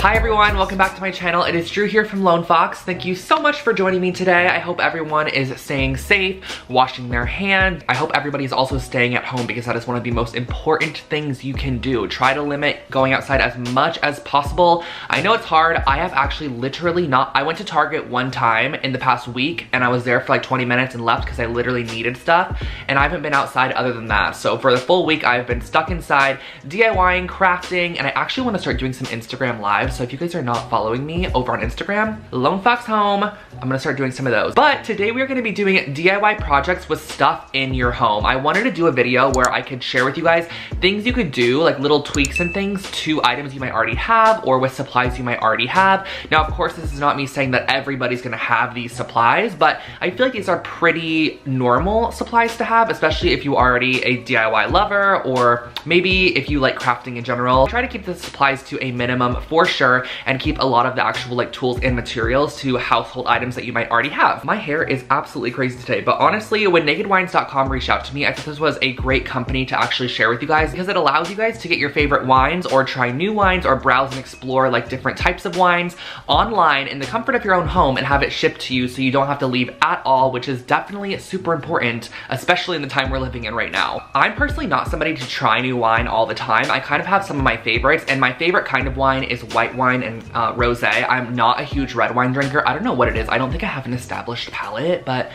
Hi everyone, welcome back to my channel. It is Drew here from Lone Fox. Thank you so much for joining me today. I hope everyone is staying safe, washing their hands. I hope everybody is also staying at home because that is one of the most important things you can do. Try to limit going outside as much as possible. I know it's hard. I have actually literally I went to Target one time in the past week and I was there for like 20 minutes and left because I literally needed stuff, and I haven't been outside other than that. So for the full week I've been stuck inside DIYing, crafting, and I actually want to start doing some Instagram lives. So if you guys are not following me over on Instagram, Lone Fox Home, I'm gonna start doing some of those. But today we're gonna be doing DIY projects with stuff in your home. I wanted to do a video where I could share with you guys things you could do, like little tweaks and things to items you might already have or with supplies you might already have. Now, of course, this is not me saying that everybody's gonna have these supplies, but I feel like these are pretty normal supplies to have, especially if you are already a DIY lover, or maybe if you like crafting in general. Try to keep the supplies to a minimum for sure, and keep a lot of the actual like tools and materials to household items that you might already have. My hair is absolutely crazy today, but honestly, when nakedwines.com reached out to me, I thought this was a great company to actually share with you guys because it allows you guys to get your favorite wines or try new wines or browse and explore like different types of wines online in the comfort of your own home and have it shipped to you so you don't have to leave at all, which is definitely super important, especially in the time we're living in right now. I'm personally not somebody to try new wine all the time. I kind of have some of my favorites, and my favorite kind of wine is white wine and rosé. I'm not a huge red wine drinker. I don't know what it is. I don't think I have an established palate, but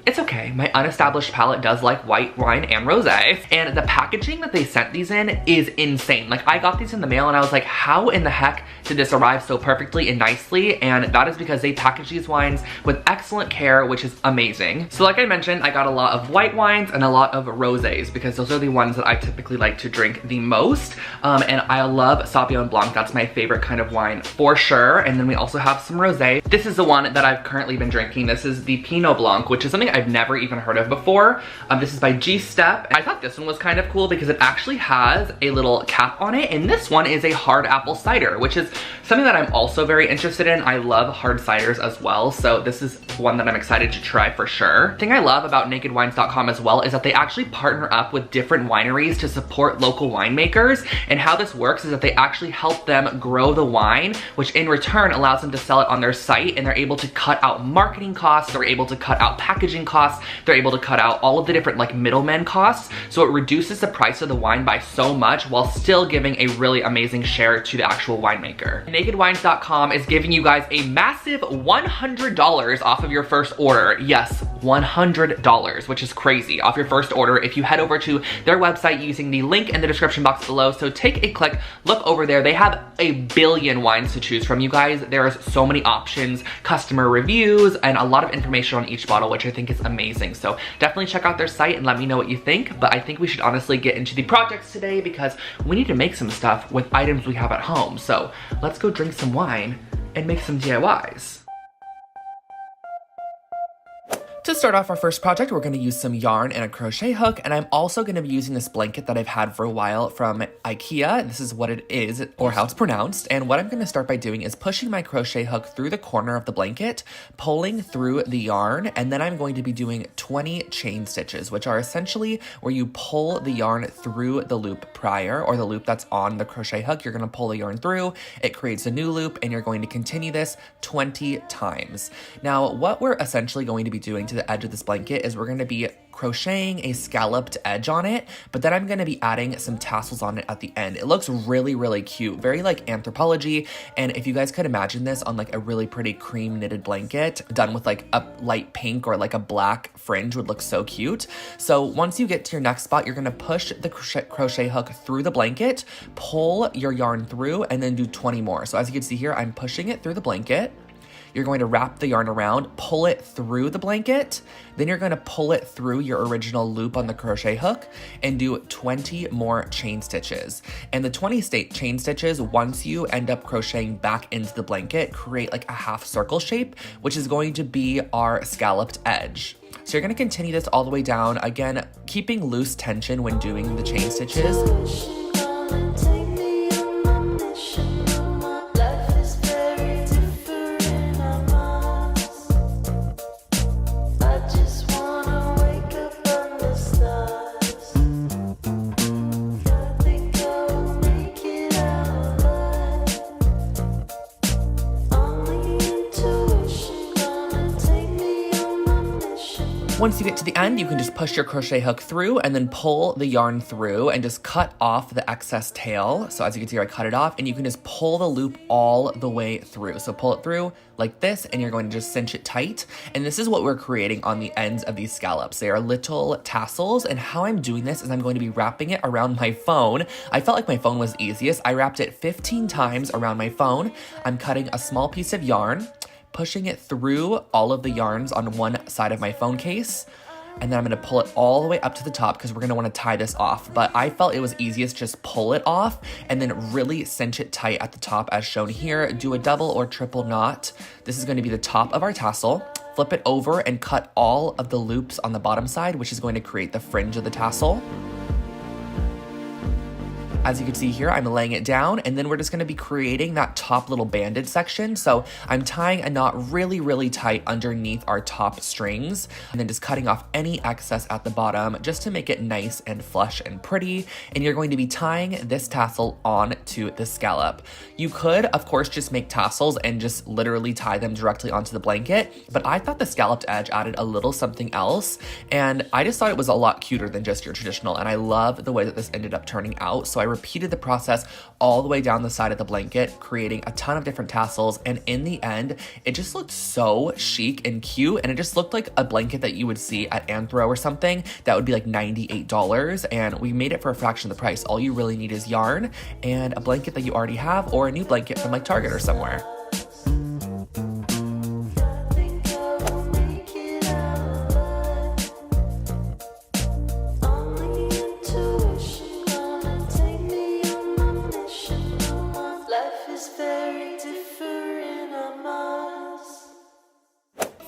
it's okay. My unestablished palate does like white wine and rosé. And the packaging that they sent these in is insane. Like, I got these in the mail and I was like, how in the heck did this arrive so perfectly and nicely? And that is because they package these wines with excellent care, which is amazing. So like I mentioned, I got a lot of white wines and a lot of rosés because those are the ones that I typically like to drink the most. And I love Sauvignon Blanc. That's my favorite kind of wine for sure. And then we also have some rosé. This is the one that I've currently been drinking. This is the Pinot Blanc, which is something I've never even heard of before. This is by G-Step. I thought this one was kind of cool because it actually has a little cap on it, and this one is a hard apple cider, which is something that I'm also very interested in. I love hard ciders as well, so this is one that I'm excited to try for sure. The thing I love about nakedwines.com as well is that they actually partner up with different wineries to support local winemakers, and how this works is that they actually help them grow the wine, which in return allows them to sell it on their site, and they're able to cut out marketing costs, they're able to cut out packaging costs, they're able to cut out all of the different like middlemen costs, so it reduces the price of the wine by so much while still giving a really amazing share to the actual winemaker. Nakedwines.com is giving you guys a massive $100 off of your first order. Yes, $100, which is crazy, off your first order if you head over to their website using the link in the description box below. So take a click, look over there. They have a billion wines to choose from, you guys. There's so many options, customer reviews, and a lot of information on each bottle, which I think is amazing. So definitely check out their site and let me know what you think. But I think we should honestly get into the projects today because we need to make some stuff with items we have at home. So let's go drink some wine and make some DIYs. To start off our first project, we're going to use some yarn and a crochet hook, and I'm also going to be using this blanket that I've had for a while from IKEA. This is what it is, or how it's pronounced, and what I'm going to start by doing is pushing my crochet hook through the corner of the blanket, pulling through the yarn, and then I'm going to be doing 20 chain stitches, which are essentially where you pull the yarn through the loop prior, or the loop that's on the crochet hook. You're going to pull the yarn through, it creates a new loop, and you're going to continue this 20 times. Now, what we're essentially going to be doing to the edge of this blanket is we're going to be crocheting a scalloped edge on it, but then I'm going to be adding some tassels on it at the end. It looks really, really cute, very like Anthropology. And if you guys could imagine this on like a really pretty cream knitted blanket done with like a light pink or like a black fringe would look so cute. So once you get to your next spot, you're going to push the crochet hook through the blanket, pull your yarn through, and then do 20 more. So as you can see here, I'm pushing it through the blanket. You're going to wrap the yarn around, pull it through the blanket, then you're going to pull it through your original loop on the crochet hook and do 20 more chain stitches. And the 20 chain stitches, once you end up crocheting back into the blanket, create like a half circle shape, which is going to be our scalloped edge. So you're going to continue this all the way down, again, keeping loose tension when doing the chain stitches. Once you get to the end, you can just push your crochet hook through and then pull the yarn through and just cut off the excess tail. So as you can see here, I cut it off, and you can just pull the loop all the way through. So pull it through like this, and you're going to just cinch it tight. And this is what we're creating on the ends of these scallops. They are little tassels, and how I'm doing this is I'm going to be wrapping it around my phone. I felt like my phone was easiest. I wrapped it 15 times around my phone. I'm cutting a small piece of yarn, pushing it through all of the yarns on one side of my phone case, and then I'm gonna pull it all the way up to the top because we're gonna wanna tie this off. But I felt it was easiest just pull it off and then really cinch it tight at the top as shown here. Do a double or triple knot. This is gonna be the top of our tassel. Flip it over and cut all of the loops on the bottom side, which is going to create the fringe of the tassel. As you can see here, I'm laying it down, and then we're just gonna be creating that top little banded section. So I'm tying a knot really, really tight underneath our top strings, and then just cutting off any excess at the bottom just to make it nice and flush and pretty. And you're going to be tying this tassel onto the scallop. You could, of course, just make tassels and just literally tie them directly onto the blanket, but I thought the scalloped edge added a little something else, and I just thought it was a lot cuter than just your traditional, and I love the way that this ended up turning out. So I repeated the process all the way down the side of the blanket, creating a ton of different tassels, and in the end, it just looked so chic and cute, and it just looked like a blanket that you would see at Anthro or something that would be like $98, and we made it for a fraction of the price. All you really need is yarn and a blanket that you already have, or a new blanket from like Target or somewhere.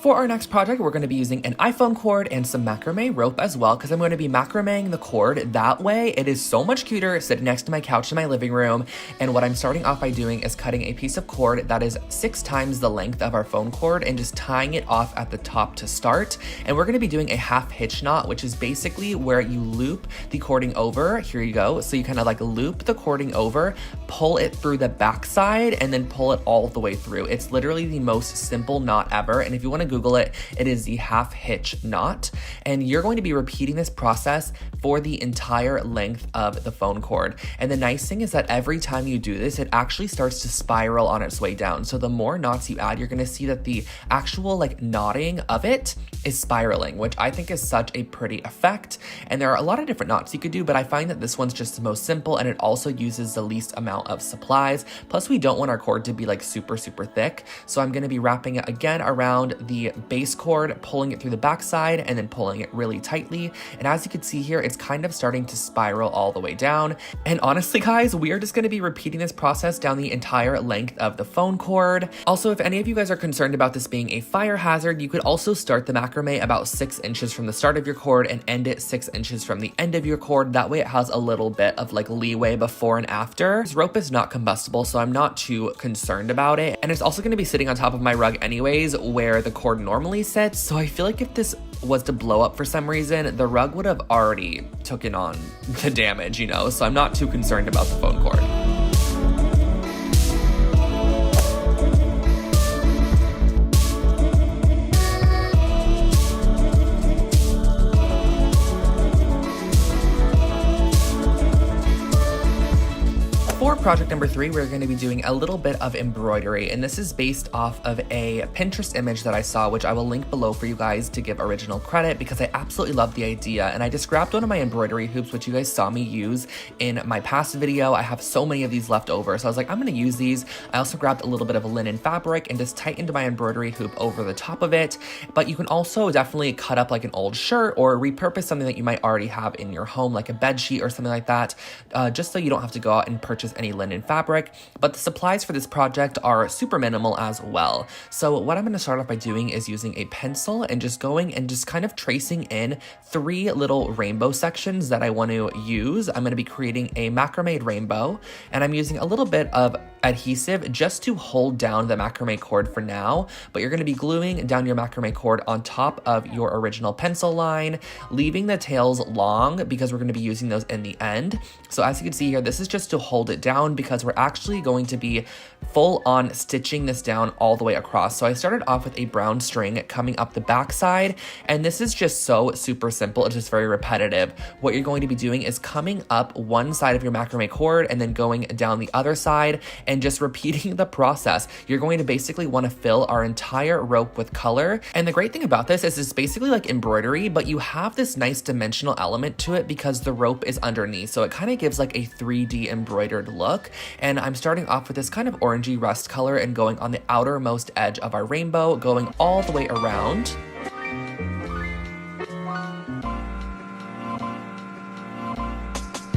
For our next project, we're going to be using an iPhone cord and some macrame rope as well, because I'm going to be macrameing the cord. That way, it is so much cuter sitting next to my couch in my living room. And what I'm starting off by doing is cutting a piece of cord that is 6 times the length of our phone cord and just tying it off at the top to start. And we're going to be doing a half hitch knot, which is basically where you loop the cording over. Here you go. So you kind of like loop the cording over, pull it through the back side, and then pull it all the way through. It's literally the most simple knot ever. And if you want to Google it, it is the half hitch knot. And you're going to be repeating this process for the entire length of the phone cord. And the nice thing is that every time you do this, it actually starts to spiral on its way down. So the more knots you add, you're going to see that the actual like knotting of it is spiraling, which I think is such a pretty effect. And there are a lot of different knots you could do, but I find that this one's just the most simple, and it also uses the least amount of supplies. Plus, we don't want our cord to be like super, super thick. So I'm going to be wrapping it again around the base cord, pulling it through the back side, and then pulling it really tightly. And as you can see here, it's kind of starting to spiral all the way down. And honestly, guys, we are just going to be repeating this process down the entire length of the phone cord. Also, if any of you guys are concerned about this being a fire hazard, you could also start the macrame about 6 inches from the start of your cord and end it 6 inches from the end of your cord. That way it has a little bit of like leeway before and after. This rope is not combustible, so I'm not too concerned about it. And it's also going to be sitting on top of my rug anyways, where the cord normally sits. So I feel like if this was to blow up for some reason, the rug would have already taken on the damage, you know? So I'm not too concerned about the phone cord. For project number 3, we're going to be doing a little bit of embroidery, and this is based off of a Pinterest image that I saw, which I will link below for you guys to give original credit, because I absolutely love the idea. And I just grabbed one of my embroidery hoops, which you guys saw me use in my past video. I have so many of these left over, so I was like, I'm going to use these. I also grabbed a little bit of linen fabric and just tightened my embroidery hoop over the top of it. But you can also definitely cut up like an old shirt or repurpose something that you might already have in your home, like a bed sheet or something like that, just so you don't have to go out and purchase any linen fabric. But the supplies for this project are super minimal as well. So what I'm going to start off by doing is using a pencil and just going and just kind of tracing in 3 little rainbow sections that I want to use. I'm going to be creating a macrame rainbow, and I'm using a little bit of adhesive just to hold down the macrame cord for now, but you're going to be gluing down your macrame cord on top of your original pencil line, leaving the tails long because we're going to be using those in the end. So as you can see here, this is just to hold it down down because we're actually going to be full on stitching this down all the way across. So I started off with a brown string coming up the back side, and this is just so super simple. It's just very repetitive. What you're going to be doing is coming up one side of your macrame cord and then going down the other side and just repeating the process. You're going to basically want to fill our entire rope with color. And the great thing about this is it's basically like embroidery, but you have this nice dimensional element to it because the rope is underneath. So it kind of gives like a 3D embroidered look. And I'm starting off with this kind of orangey rust color and going on the outermost edge of our rainbow, going all the way around.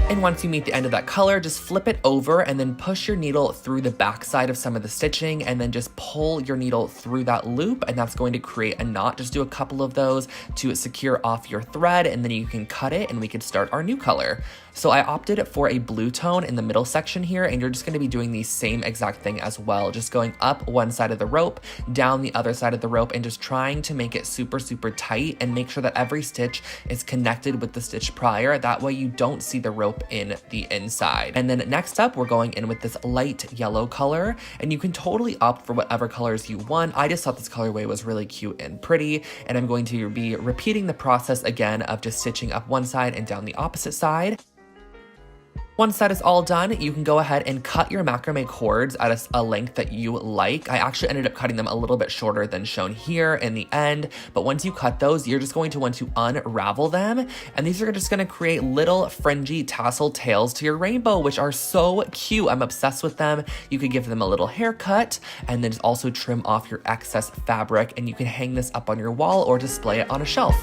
And once you meet the end of that color, just flip it over and then push your needle through the back side of some of the stitching and then just pull your needle through that loop, and that's going to create a knot. Just do a couple of those to secure off your thread, and then you can cut it and we can start our new color. So I opted for a blue tone in the middle section here, and you're just going to be doing the same exact thing as well. Just going up one side of the rope, down the other side of the rope, and just trying to make it super, super tight and make sure that every stitch is connected with the stitch prior. That way you don't see the rope in the inside. And then next up, we're going in with this light yellow color, and you can totally opt for whatever colors you want. I just thought this colorway was really cute and pretty, and I'm going to be repeating the process again of just stitching up one side and down the opposite side. Once that is all done, you can go ahead and cut your macrame cords at a length that you like. I actually ended up cutting them a little bit shorter than shown here in the end, but once you cut those, you're just going to want to unravel them, and these are just going to create little fringy tassel tails to your rainbow, which are so cute. I'm obsessed with them. You could give them a little haircut and then just also trim off your excess fabric, and you can hang this up on your wall or display it on a shelf.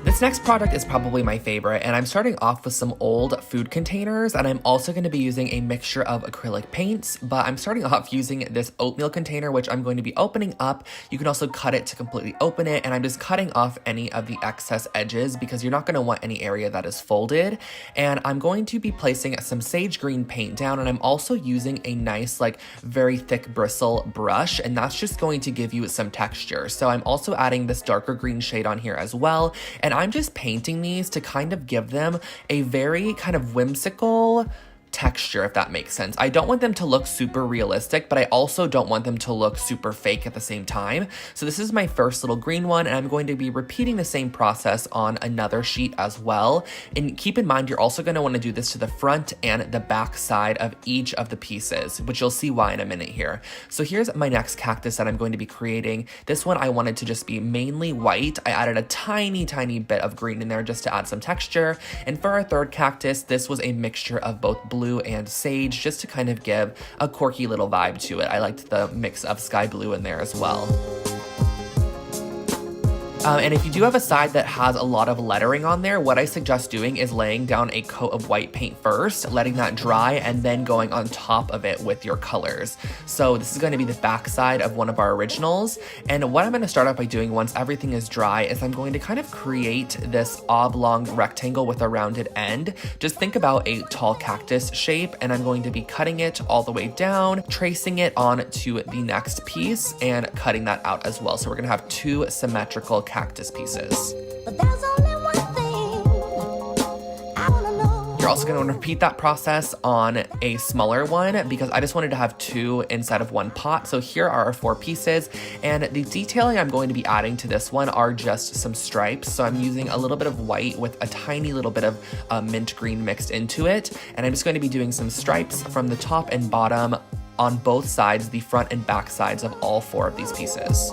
This next product is probably my favorite, and I'm starting off with some old food containers, and I'm also going to be using a mixture of acrylic paints, but I'm starting off using this oatmeal container, which I'm going to be opening up. You can also cut it to completely open it, and I'm just cutting off any of the excess edges because you're not going to want any area that is folded. And I'm going to be placing some sage green paint down, and I'm also using a nice, like, very thick bristle brush, and that's just going to give you some texture. So I'm also adding this darker green shade on here as well, and I'm just painting these to kind of give them a very kind of whimsical texture, if that makes sense. I don't want them to look super realistic, but I also don't want them to look super fake at the same time. So this is my first little green one, and I'm going to be repeating the same process on another sheet as well. And keep in mind, you're also going to want to do this to the front and the back side of each of the pieces, which you'll see why in a minute here. So here's my next cactus that I'm going to be creating. This one I wanted to just be mainly white. I added a tiny bit of green in there just to add some texture. And for our third cactus, this was a mixture of both blue and sage, just to kind of give a quirky little vibe to it. I liked the mix of sky blue in there as well. And if you do have a side that has a lot of lettering on there, what I suggest doing is laying down a coat of white paint first, letting that dry, and then going on top of it with your colors. So this is going to be the back side of one of our originals. And what I'm going to start out by doing once everything is dry is I'm going to kind of create this oblong rectangle with a rounded end. Just think about a tall cactus shape, and I'm going to be cutting it all the way down, tracing it on to the next piece, and cutting that out as well. So we're going to have two symmetrical cactus pieces. But there's only one thing I wanna know. You're also going to repeat that process on a smaller one because I just wanted to have two inside of one pot. So here are our four pieces, and the detailing I'm going to be adding to this one are just some stripes. So I'm using a little bit of white with a tiny little bit of mint green mixed into it, and I'm just going to be doing some stripes from the top and bottom on both sides, the front and back sides of all four of these pieces.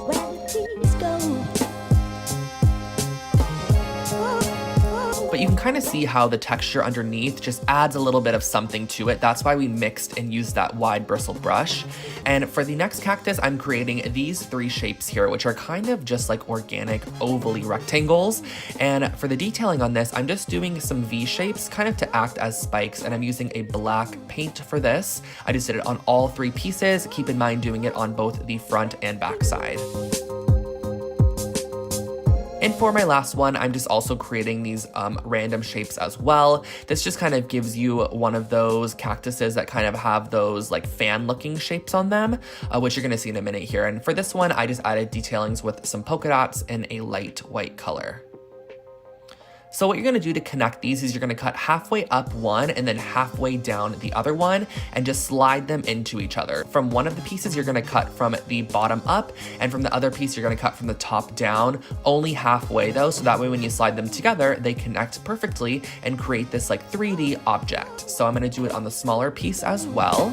But you can kind of see how the texture underneath just adds a little bit of something to it. That's why we mixed and used that wide bristle brush. And for the next cactus, I'm creating these three shapes here, which are kind of just like organic ovally rectangles. And for the detailing on this, I'm just doing some V shapes kind of to act as spikes, and I'm using a black paint for this. I just did it on all three pieces. Keep in mind doing it on both the front and back side. And for my last one, I'm just also creating these random shapes as well. This just kind of gives you one of those cactuses that kind of have those like fan looking shapes on them, which you're gonna see in a minute here. And for this one, I just added detailings with some polka dots in a light white color. So what you're gonna do to connect these is you're gonna cut halfway up one and then halfway down the other one and just slide them into each other. From one of the pieces, you're gonna cut from the bottom up, and from the other piece, you're gonna cut from the top down, only halfway though, so that way when you slide them together, they connect perfectly and create this like 3D object. So I'm gonna do it on the smaller piece as well.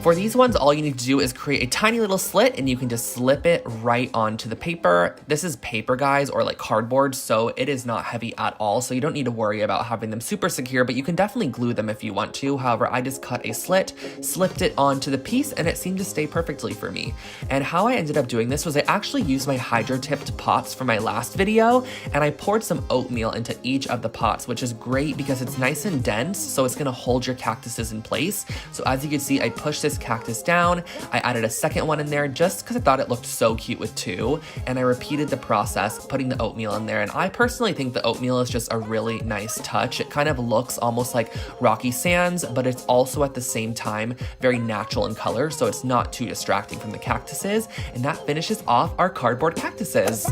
For these ones, all you need to do is create a tiny little slit and you can just slip it right onto the paper. This is paper, guys, or like cardboard, so it is not heavy at all, so you don't need to worry about having them super secure, but you can definitely glue them if you want to. However, I just cut a slit, slipped it onto the piece, and it seemed to stay perfectly for me. And how I ended up doing this was I actually used my hydro-tipped pots from my last video, and I poured some oatmeal into each of the pots, which is great because it's nice and dense, so it's gonna hold your cactuses in place. So as you can see, I pushed this cactus down. I added a second one in there just because I thought it looked so cute with two, and I repeated the process, putting the oatmeal in there. And I personally think the oatmeal is just a really nice touch. It kind of looks almost like rocky sands, but it's also at the same time very natural in color, so it's not too distracting from the cactuses. And that finishes off our cardboard cactuses.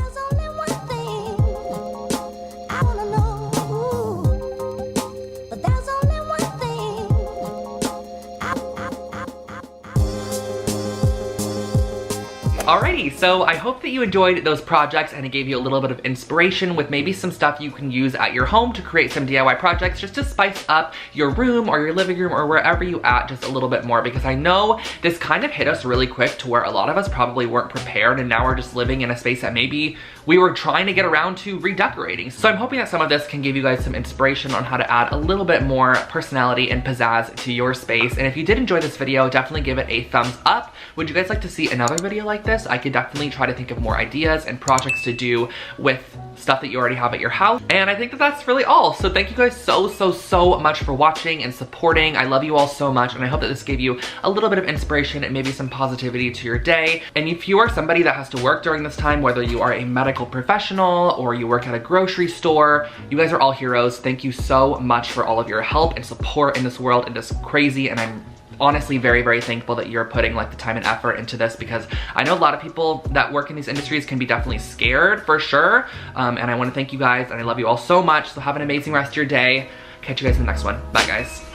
Alrighty, so I hope that you enjoyed those projects and it gave you a little bit of inspiration with maybe some stuff you can use at your home to create some DIY projects just to spice up your room or your living room or wherever you at just a little bit more, because I know this kind of hit us really quick to where a lot of us probably weren't prepared, and now we're just living in a space that maybe we were trying to get around to redecorating. So I'm hoping that some of this can give you guys some inspiration on how to add a little bit more personality and pizzazz to your space. And if you did enjoy this video, definitely give it a thumbs up. Would you guys like to see another video like this? I could definitely try to think of more ideas and projects to do with stuff that you already have at your house. And I think that that's really all. So thank you guys so much for watching and supporting. I love you all so much, and I hope that this gave you a little bit of inspiration and maybe some positivity to your day. And if you are somebody that has to work during this time, whether you are a medical professional or you work at a grocery store, you guys are all heroes. Thank you so much for all of your help and support in this world. It is crazy, and I'm honestly very thankful that you're putting like the time and effort into this, because I know a lot of people that work in these industries can be definitely scared for sure. And I want to thank you guys, and I love you all so much. So have an amazing rest of your day. Catch you guys in the next one. Bye, guys.